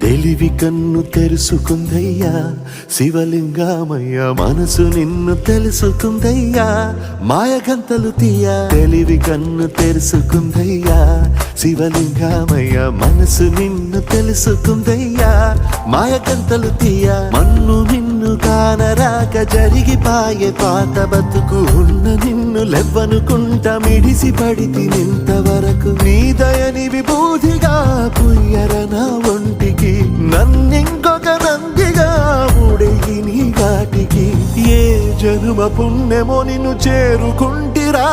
తెలివి కన్ను తెరుసుకుందయ్యా శివలింగమయ్య మనసు నిన్ను తెలుసుకుందయ్యా మాయగంతలు తీయ తెలివి కన్ను తెరుసుకుందయ్యా శివలింగమయ్య మనసు నిన్ను తెలుసుకుందయ్యా మాయగంతలు తీయ మన్ను నిన్ను కానరాక జరిగిపాయే పాత బతుకు ఉన్న నిన్ను లెవ్వనుకుంటా మిడిసి పడితి నింతవరకు నీ దయని విభూతిగా పుయ్యర నా ఒంటికి నన్నింకొక నందిగా ఊడెయ్యి నీ ఘాటికి ఏ జనుమ పుణ్యమో నిన్ను చేరుకుంటిరా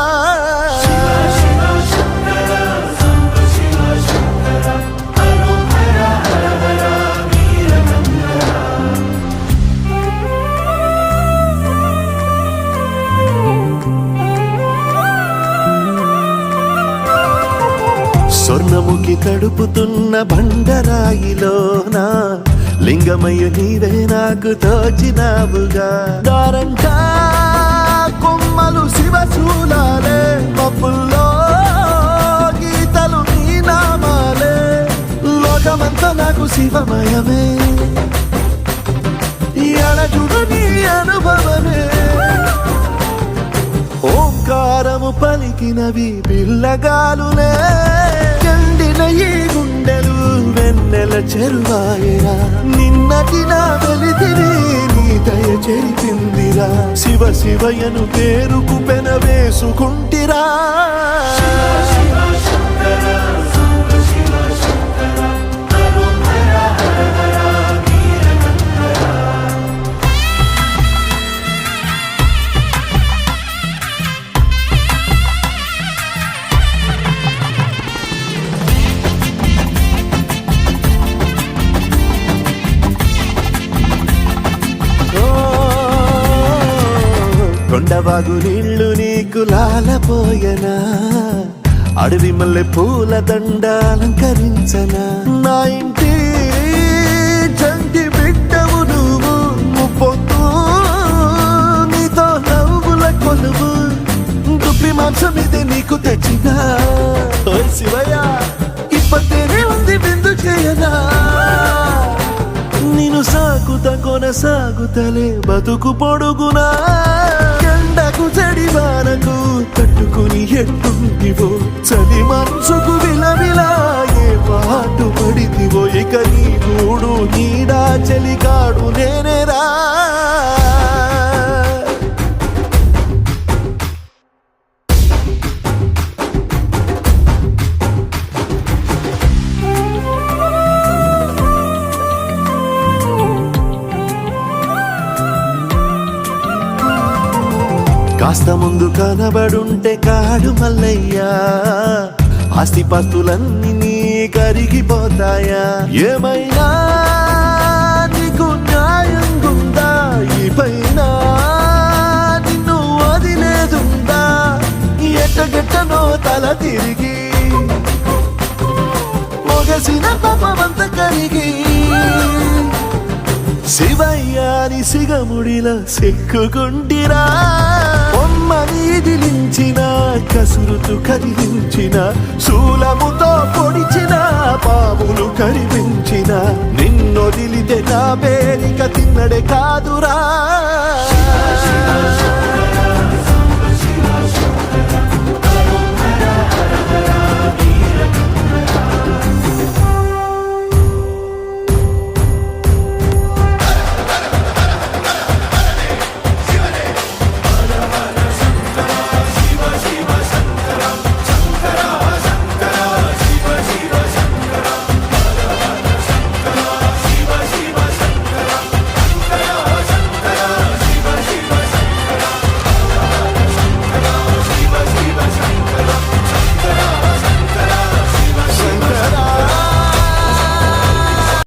స్వర్ణముఖి తడుపుతున్న బండరాయిలోన లింగమయ్య నీవే నాకు తోచినావుగా దారంటా కొమ్మలు శివశూలాలే పప్పుల్లో గీతలు నీ నామాలే లోకమంతా నాకు శివమయమే అడచుడు నీ అనుభవమే ఓంకారము పలికినవి పిల్లగాలులే ఎండిన ఈ గుండెలు వెన్నెల చెరువాయరా నిన్నటి నా వెలితిని నీ దయ చెరిపిందిరా శివ శివయను పేరుకు పెన వేసుకుంటిరా కొండవాగు నీళ్లు నీకు లాలపోయనా అడవి మల్లె పూల దండ అలంకరించనా నా ఇంటి చంటి బిడ్డవు నువ్వు ముప్పొద్దు నీతో నవ్వుల కొలువు దుప్పి మాంసం ఇది నీకు తెచ్చినా ఓ శివయ్య ఇప్పటినే ఉంది బిందు చేయనా నిన్ను సాగుత కొనసాగుతలే బతుకు పొడుగునా ఎండకు చెడివానకు తట్టుకుని ఎట్టుంటివో చలి మనసుకు విలవిలా ఏ పాటు పడితివో ఇక నీ గూడు నీడా చెలికాడు నేనేరా కాస్త ముందు కనబడుంటే కాడు మల్లయ్యా ఆస్తిపాస్తులన్నీ నీ కరిగిపోతాయా ఏమైనా నీకు న్యాయం గుందా ఈ పైన నిన్ను వదిలేదుందా ఎట్టగెట్టనో తల తిరిగి మొగసిన పాపమంత కరిగి శివయ్యాని సిగముడిలా సిక్కుకుంటిరా బొమ్మని దిలించిన కసురుతూ కదిలించిన శూలముతో